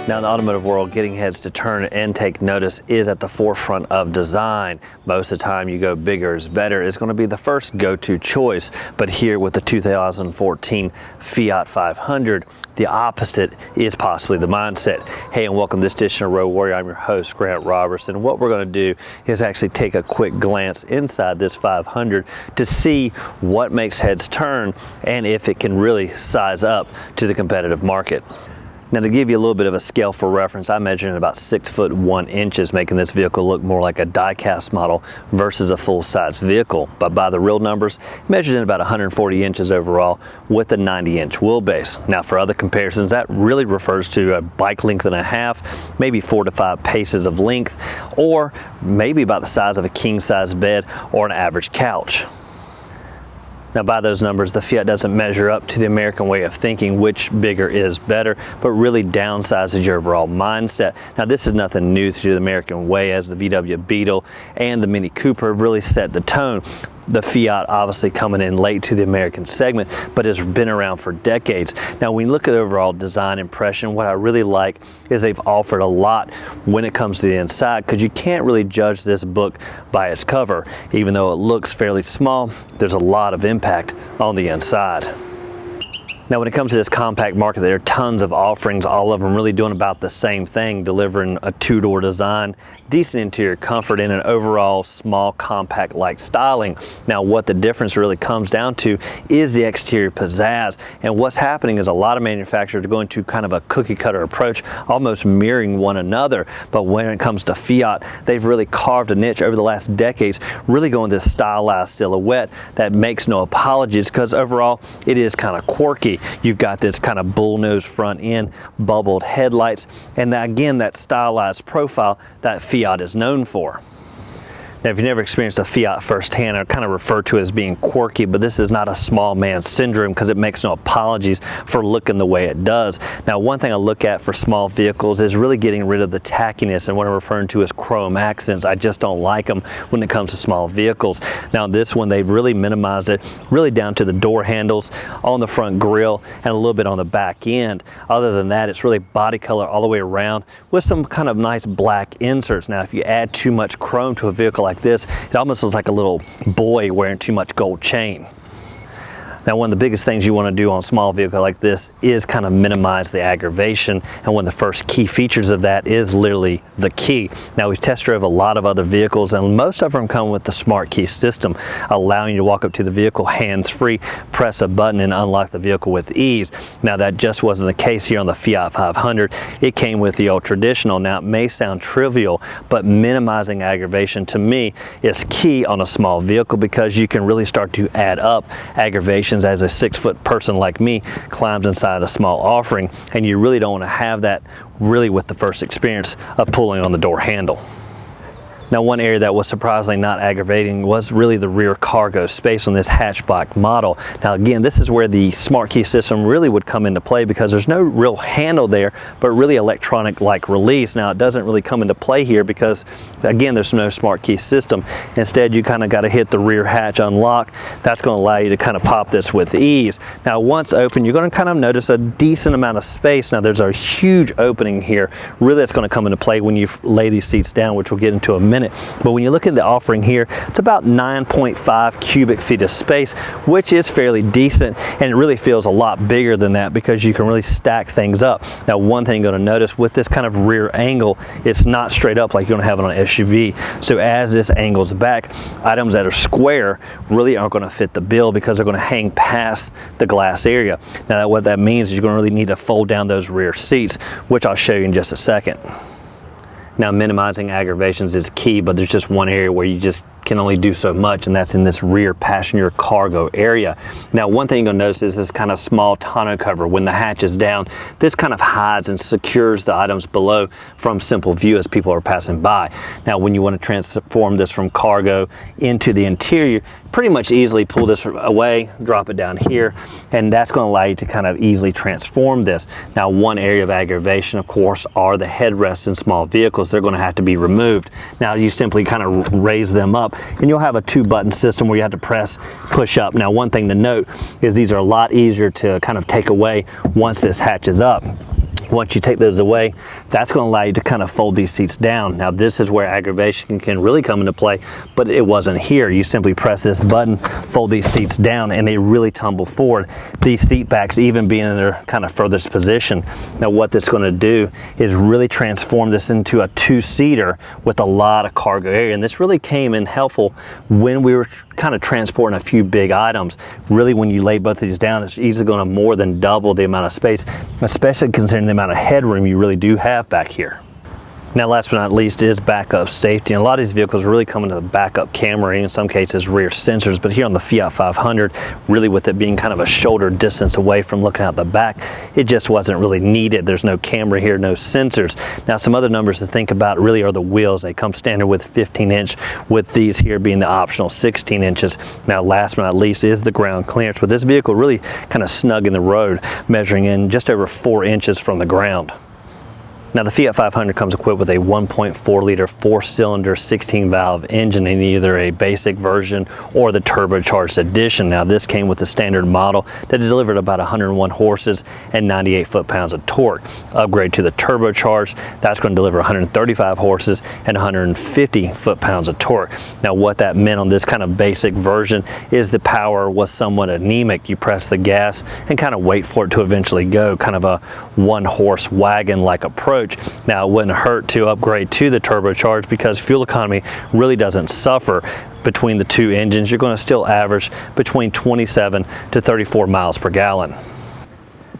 Now in the automotive world, getting heads to turn and take notice is at the forefront of design. Most of the time you go bigger is better is going to be the first go-to choice. But here with the 2014 Fiat 500, the opposite is possibly the mindset. Hey, and welcome to this edition of Road Warrior. I'm your host, Grant Roberson. What we're going to do is actually take a quick glance inside this 500 to see what makes heads turn and if it can really size up to the competitive market. Now, to give you a little bit of a scale for reference, I measured in about 6 foot 1 inches, making this vehicle look more like a die-cast model versus a full-size vehicle. But by the real numbers, measured in about 140 inches overall with a 90-inch wheelbase. Now, for other comparisons, that really refers to a bike length and a half, maybe 4 to 5 paces of length, or maybe about the size of a king-size bed or an average couch. Now, by those numbers, the Fiat doesn't measure up to the American way of thinking, which bigger is better, but really downsizes your overall mindset. Now, this is nothing new to the American way, as the VW Beetle and the Mini Cooper have really set the tone. The Fiat obviously coming in late to the American segment, but has been around for decades. Now, when you look at the overall design impression, what I really like is they've offered a lot when it comes to the inside, because you can't really judge this book by its cover. Even though it looks fairly small, there's a lot of impact on the inside. Now, when it comes to this compact market, there are tons of offerings, all of them really doing about the same thing, delivering a two-door design, decent interior comfort, and an overall small, compact-like styling. Now, what the difference really comes down to is the exterior pizzazz. And what's happening is a lot of manufacturers are going to kind of a cookie-cutter approach, almost mirroring one another. But when it comes to Fiat, they've really carved a niche over the last decades, really going this stylized silhouette that makes no apologies, because overall, it is kind of quirky. You've got this kind of bullnose front end, bubbled headlights, and again, that stylized profile that Fiat is known for. Now, if you've never experienced a Fiat firsthand, I kind of refer to it as being quirky, but this is not a small man syndrome, because it makes no apologies for looking the way it does. Now, one thing I look at for small vehicles is really getting rid of the tackiness, and what I'm referring to as chrome accents. I just don't like them when it comes to small vehicles. Now, this one, they've really minimized it, really down to the door handles, on the front grille, and a little bit on the back end. Other than that, it's really body color all the way around with some kind of nice black inserts. Now, if you add too much chrome to a vehicle like this, it almost looks like a little boy wearing too much gold chain. Now, one of the biggest things you want to do on a small vehicle like this is kind of minimize the aggravation, and one of the first key features of that is literally the key. Now, we've test drove a lot of other vehicles, and most of them come with the smart key system, allowing you to walk up to the vehicle hands-free, press a button, and unlock the vehicle with ease. Now, that just wasn't the case here on the Fiat 500. It came with the old traditional. Now, it may sound trivial, but minimizing aggravation to me is key on a small vehicle, because you can really start to add up aggravations as a 6-foot person like me climbs inside a small offering, and you really don't want to have that really with the first experience of pulling on the door handle. Now, one area that was surprisingly not aggravating was really the rear cargo space on this hatchback model. Now, again, this is where the smart key system really would come into play, because there's no real handle there, but really electronic-like release. Now, it doesn't really come into play here because, again, there's no smart key system. Instead, you kind of got to hit the rear hatch unlock. That's going to allow you to kind of pop this with ease. Now, once open, you're going to kind of notice a decent amount of space. Now, there's a huge opening here. Really, that's going to come into play when you lay these seats down, which we'll get into a minute. But when you look at the offering here, it's about 9.5 cubic feet of space, which is fairly decent, and it really feels a lot bigger than that because you can really stack things up. Now, one thing you're going to notice with this kind of rear angle, it's not straight up like you're going to have it on an SUV. So as this angles back, items that are square really aren't going to fit the bill, because they're going to hang past the glass area. Now, what that means is you're going to really need to fold down those rear seats, which I'll show you in just a second. Now, minimizing aggravations is key, but there's just one area where you just can only do so much, and that's in this rear passenger cargo area. Now, one thing you'll notice is this kind of small tonneau cover. When the hatch is down, this kind of hides and secures the items below from simple view as people are passing by. Now, when you want to transform this from cargo into the interior, pretty much easily pull this away, drop it down here, and that's going to allow you to kind of easily transform this. Now, one area of aggravation, of course, are the headrests in small vehicles. They're going to have to be removed. Now, you simply kind of raise them up, and you'll have a 2-button system where you have to press push up. Now, one thing to note is these are a lot easier to kind of take away once this hatches up. Once you take those away, that's going to allow you to kind of fold these seats down. Now this is where aggravation can really come into play, but it wasn't here. You simply press this button, fold these seats down, and they really tumble forward. These seat backs even being in their kind of furthest position. Now what this is going to do is really transform this into a two-seater with a lot of cargo area, and this really came in helpful when we were kind of transporting a few big items. Really, when you lay both of these down, it's easily going to more than double the amount of space, especially considering the amount of headroom you really do have back here. Now last but not least is backup safety, and a lot of these vehicles really come into the backup camera, in some cases rear sensors, but here on the Fiat 500, really with it being kind of a shoulder distance away from looking out the back, it just wasn't really needed. There's no camera here, no sensors. Now some other numbers to think about really are the wheels. They come standard with 15-inch, with these here being the optional 16 inches. Now last but not least is the ground clearance, with this vehicle really kind of snug in the road, measuring in just over 4 inches from the ground. Now the Fiat 500 comes equipped with a 1.4 liter 4-cylinder 16-valve engine in either a basic version or the turbocharged edition. Now this came with the standard model that delivered about 101 horses and 98 foot-pounds of torque. Upgrade to the turbocharged, that's going to deliver 135 horses and 150 foot-pounds of torque. Now what that meant on this kind of basic version is the power was somewhat anemic. You press the gas and kind of wait for it to eventually go, kind of a one-horse wagon-like approach. Now it wouldn't hurt to upgrade to the turbocharged because fuel economy really doesn't suffer between the two engines. You're going to still average between 27 to 34 miles per gallon.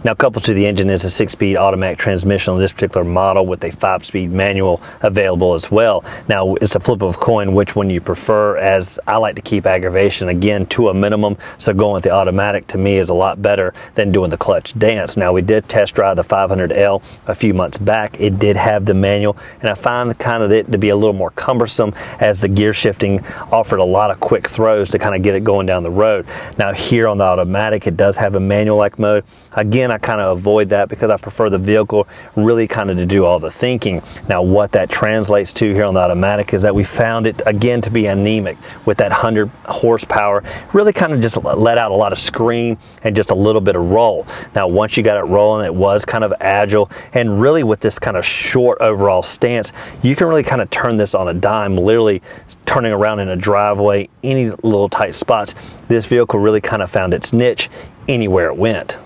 Now coupled to the engine is a 6-speed automatic transmission on this particular model with a 5-speed manual available as well. Now it's a flip of a coin which one you prefer, as I like to keep aggravation again to a minimum, so going with the automatic to me is a lot better than doing the clutch dance. Now we did test drive the 500L a few months back. It did have the manual, and I found kind of it to be a little more cumbersome, as the gear shifting offered a lot of quick throws to kind of get it going down the road. Now here on the automatic, it does have a manual-like mode. Again, I kind of avoid that because I prefer the vehicle really kind of to do all the thinking. Now what that translates to here on the automatic is that we found it again to be anemic with that 100 horsepower, really kind of just let out a lot of scream and just a little bit of roll. Now once you got it rolling, it was kind of agile, and really with this kind of short overall stance, you can really kind of turn this on a dime, literally turning around in a driveway, any little tight spots. This vehicle really kind of found its niche anywhere it went.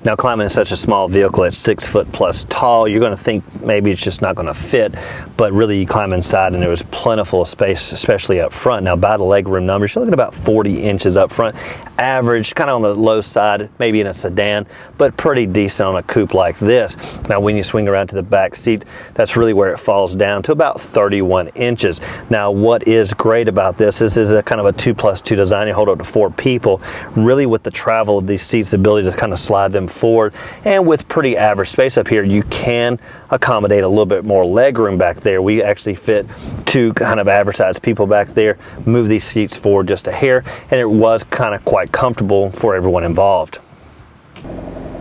Now climbing in such a small vehicle at 6 foot plus tall, you're going to think maybe it's just not going to fit, but really you climb inside and there was plentiful space, especially up front. Now by the legroom numbers, you're looking at about 40 inches up front. Average, kind of on the low side, maybe in a sedan, but pretty decent on a coupe like this. Now when you swing around to the back seat, that's really where it falls down to about 31 inches. Now what is great about this is a kind of a 2+2 design. You hold up to 4 people. Really with the travel of these seats, the ability to kind of slide them forward, and with pretty average space up here, you can accommodate a little bit more leg room back there. We actually fit 2 kind of average sized people back there, move these seats forward just a hair, and it was kind of quite comfortable for everyone involved.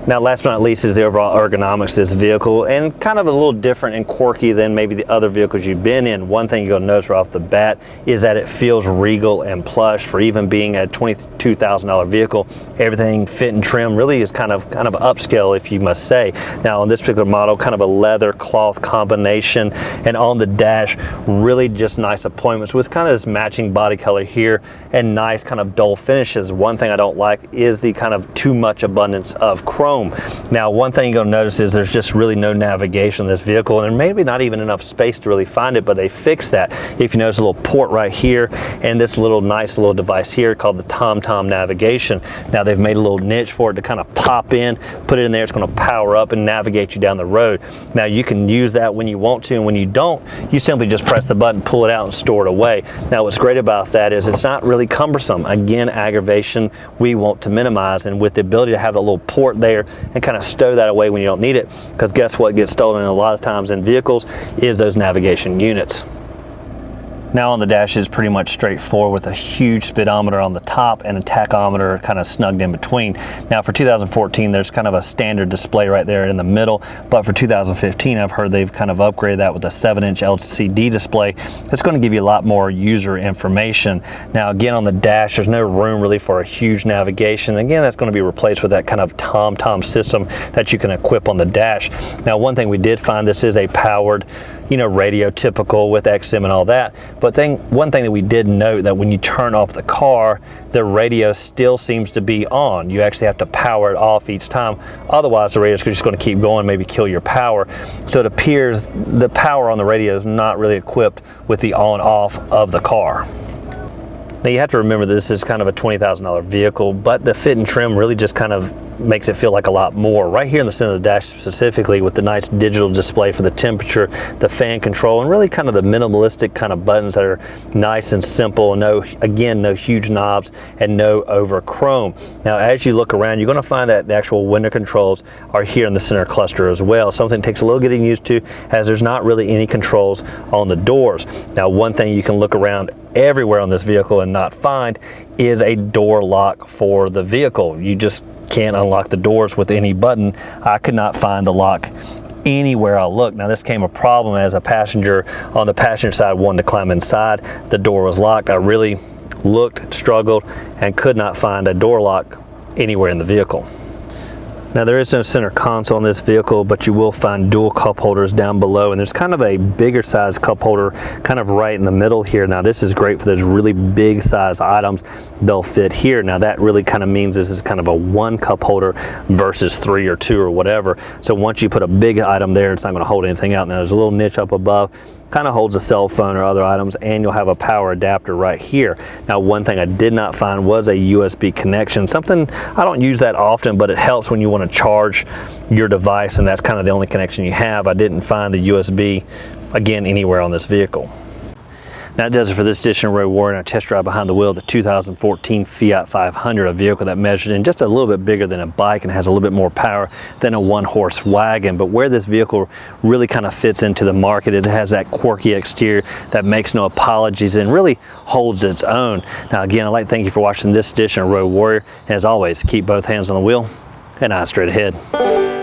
Now last but not least is the overall ergonomics of this vehicle, and kind of a little different and quirky than maybe the other vehicles you've been in. One thing you're going to notice right off the bat is that it feels regal and plush for even being a $22,000 vehicle. Everything fit and trim really is kind of upscale, if you must say. Now on this particular model, kind of a leather cloth combination, and on the dash really just nice appointments with kind of this matching body color here and nice kind of dull finishes. One thing I don't like is the kind of too much abundance of chrome. Now one thing you're going to notice is there's just really no navigation in this vehicle, and maybe not even enough space to really find it, but they fixed that. If you notice a little port right here and this little nice little device here called the TomTom navigation. Now they've made a little niche for it to kind of pop in, put it in there, it's going to power up and navigate you down the road. Now you can use that when you want to, and when you don't, you simply just press the button, pull it out, and store it away. Now what's great about that is it's not really cumbersome. Again, aggravation we want to minimize, and with the ability to have a little port there and kind of stow that away when you don't need it, because guess what gets stolen a lot of times in vehicles is those navigation units. Now on the dash is pretty much straightforward with a huge speedometer on the top and a tachometer kind of snugged in between. Now for 2014 there's kind of a standard display right there in the middle, but for 2015 I've heard they've kind of upgraded that with a 7-inch LCD display that's going to give you a lot more user information. Now again on the dash there's no room really for a huge navigation. Again, that's going to be replaced with that kind of TomTom system that you can equip on the dash. Now one thing we did find, this is a powered, you know, radio, typical with XM and all that, but one thing that we did note, that when you turn off the car, the radio still seems to be on. You actually have to power it off each time, otherwise the radio is just going to keep going, maybe kill your power. So it appears the power on the radio is not really equipped with the on-off of the car. Now you have to remember this is kind of a $20,000 vehicle, but the fit and trim really just kind of makes it feel like a lot more. Right here in the center of the dash specifically, with the nice digital display for the temperature, the fan control, and really kind of the minimalistic kind of buttons that are nice and simple. No huge knobs and no over chrome. Now as you look around, you're going to find that the actual window controls are here in the center cluster as well. Something that takes a little getting used to, as there's not really any controls on the doors. Now one thing you can look around everywhere on this vehicle and not find is a door lock for the vehicle. You just can't unlock the doors with any button. I could not find the lock anywhere I looked. Now this became a problem as a passenger on the passenger side wanted to climb inside. The door was locked. I really looked, struggled, and could not find a door lock anywhere in the vehicle. Now there is no center console in this vehicle, but you will find dual cup holders down below, and there's kind of a bigger size cup holder kind of right in the middle here. Now this is great for those really big size items. They'll fit here. Now that really kind of means this is kind of a 1 cup holder versus 3 or 2 or whatever. So once you put a big item there, it's not going to hold anything out. Now there's a little niche up above, kind of holds a cell phone or other items, and you'll have a power adapter right here. Now one thing I did not find was a USB connection. Something I don't use that often, but it helps when you want to charge your device, and that's kind of the only connection you have. I didn't find the USB again anywhere on this vehicle. Now that does it for this edition of Road Warrior and our test drive behind the wheel of the 2014 Fiat 500, a vehicle that measured in just a little bit bigger than a bike and has a little bit more power than a 1-horse wagon. But where this vehicle really kind of fits into the market, it has that quirky exterior that makes no apologies and really holds its own. Now again, I'd like to thank you for watching this edition of Road Warrior, and as always, keep both hands on the wheel and eyes straight ahead.